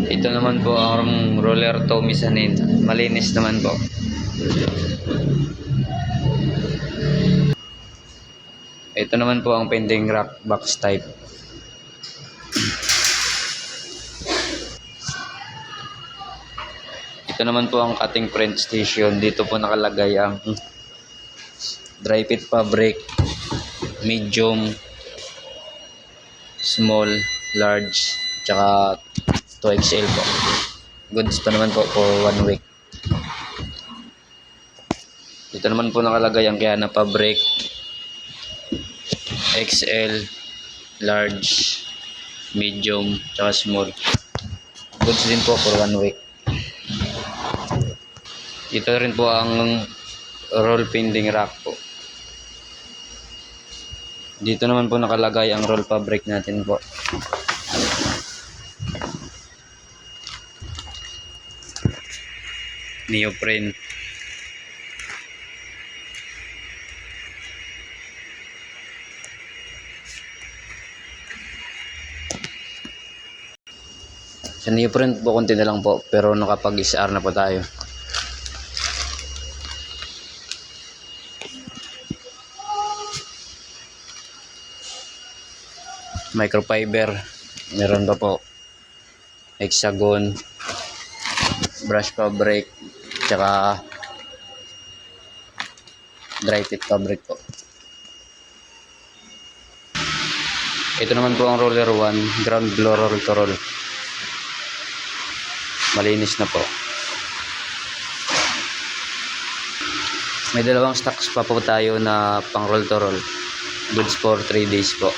Ito naman po ang roller Tommy Sanin. Malinis naman po. Ito naman po ang pending rack box type. Ito naman po ang cutting print station. Dito po nakalagay ang dry fit fabric, medium, small, large, tsaka 2XL po. Goods to naman po for 1 week. Dito naman po nakalagay ang Kiana fabric, XL, large, medium, tsaka small. Goods din po for 1 week. Ito rin po ang roll pending rack po. Dito naman po nakalagay ang roll fabric natin po. Neoprene. Sa neoprene po konti na lang po, pero nakapag-SR na po tayo. Microfiber, meron pa po hexagon, brush fabric, tsaka dry fit fabric po. Ito naman po ang roller 1, ground floor roll to roll. Malinis na po. May dalawang stocks pa po tayo na pang roll to roll. Goods for 3 days po.